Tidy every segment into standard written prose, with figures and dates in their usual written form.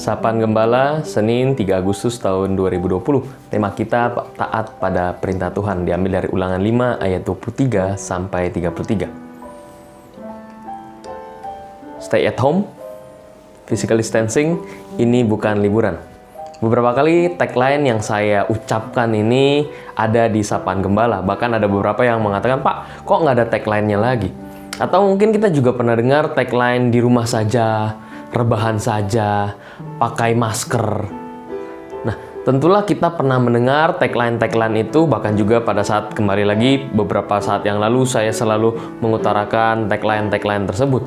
Sapaan Gembala, Senin 3 Agustus tahun 2020. Tema kita taat pada perintah Tuhan, diambil dari Ulangan 5 ayat 23 sampai 33. Stay at home, physical distancing, ini bukan liburan. Beberapa kali tagline yang saya ucapkan ini ada di Sapaan Gembala. Bahkan ada beberapa yang mengatakan, "Pak, kok nggak ada tagline-nya lagi?" Atau mungkin kita juga pernah dengar tagline di rumah saja, rebahan saja, pakai masker. Nah, tentulah kita pernah mendengar tagline-tagline itu, bahkan juga pada saat kembali lagi beberapa saat yang lalu saya selalu mengutarakan tagline-tagline tersebut.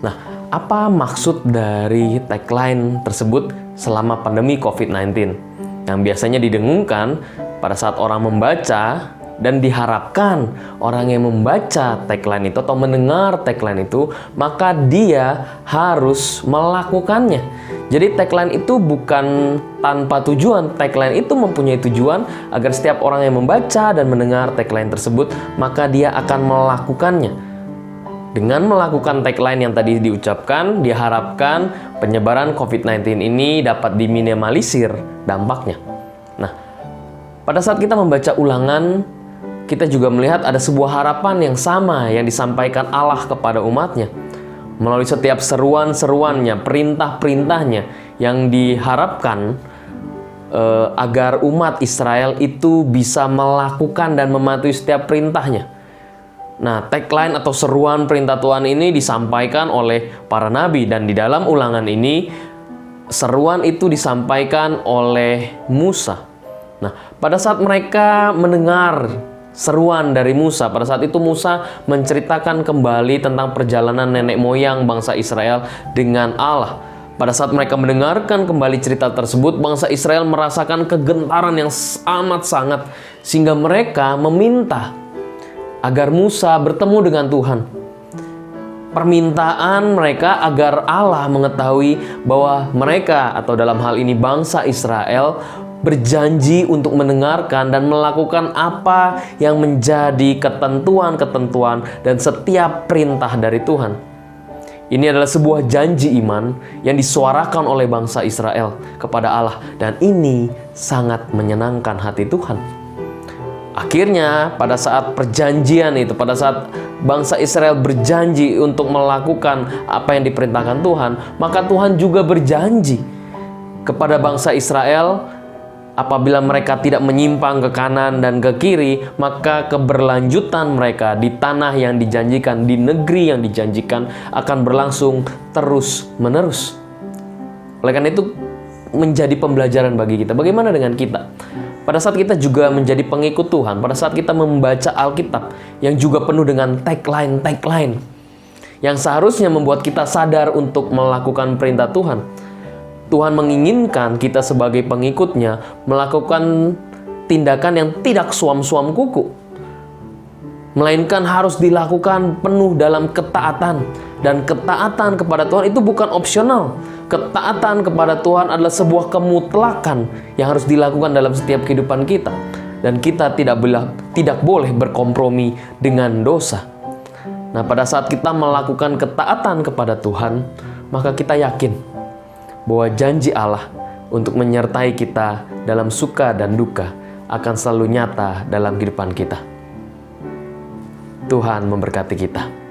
Nah, apa maksud dari tagline tersebut selama pandemi COVID-19? Yang biasanya didengungkan pada saat orang membaca dan diharapkan orang yang membaca tagline itu atau mendengar tagline itu, maka dia harus melakukannya. Jadi tagline itu bukan tanpa tujuan. Tagline itu mempunyai tujuan agar setiap orang yang membaca dan mendengar tagline tersebut, maka dia akan melakukannya. Dengan melakukan tagline yang tadi diucapkan, diharapkan penyebaran COVID-19 ini dapat diminimalisir dampaknya. Nah, pada saat kita membaca ulangan, kita juga melihat ada sebuah harapan yang sama yang disampaikan Allah kepada umatnya. Melalui setiap seruan-seruannya, perintah-perintahnya yang diharapkan agar umat Israel itu bisa melakukan dan mematuhi setiap perintahnya. Nah, tagline atau seruan perintah Tuhan ini disampaikan oleh para nabi, dan di dalam ulangan ini seruan itu disampaikan oleh Musa. Nah, pada saat mereka mendengar seruan dari Musa, pada saat itu Musa menceritakan kembali tentang perjalanan nenek moyang bangsa Israel dengan Allah. Pada saat mereka mendengarkan kembali cerita tersebut, bangsa Israel merasakan kegentaran yang amat sangat, sehingga mereka meminta agar Musa bertemu dengan Tuhan. Permintaan mereka agar Allah mengetahui bahwa mereka, atau dalam hal ini bangsa Israel, berjanji untuk mendengarkan dan melakukan apa yang menjadi ketentuan-ketentuan dan setiap perintah dari Tuhan. Ini adalah sebuah janji iman yang disuarakan oleh bangsa Israel kepada Allah, dan ini sangat menyenangkan hati Tuhan. Akhirnya pada saat perjanjian itu, pada saat bangsa Israel berjanji untuk melakukan apa yang diperintahkan Tuhan, maka Tuhan juga berjanji kepada bangsa Israel, apabila mereka tidak menyimpang ke kanan dan ke kiri, maka keberlanjutan mereka di tanah yang dijanjikan, di negeri yang dijanjikan, akan berlangsung terus-menerus. Oleh karena itu, menjadi pembelajaran bagi kita. Bagaimana dengan kita? Pada saat kita juga menjadi pengikut Tuhan, pada saat kita membaca Alkitab yang juga penuh dengan tagline yang seharusnya membuat kita sadar untuk melakukan perintah Tuhan. Tuhan menginginkan kita sebagai pengikutnya melakukan tindakan yang tidak suam-suam kuku, melainkan harus dilakukan penuh dalam ketaatan. Dan ketaatan kepada Tuhan itu bukan opsional. Ketaatan kepada Tuhan adalah sebuah kemutlakan yang harus dilakukan dalam setiap kehidupan kita. Dan kita tidak boleh berkompromi dengan dosa. Nah, pada saat kita melakukan ketaatan kepada Tuhan, maka kita yakin bahwa janji Allah untuk menyertai kita dalam suka dan duka akan selalu nyata dalam kehidupan kita. Tuhan memberkati kita.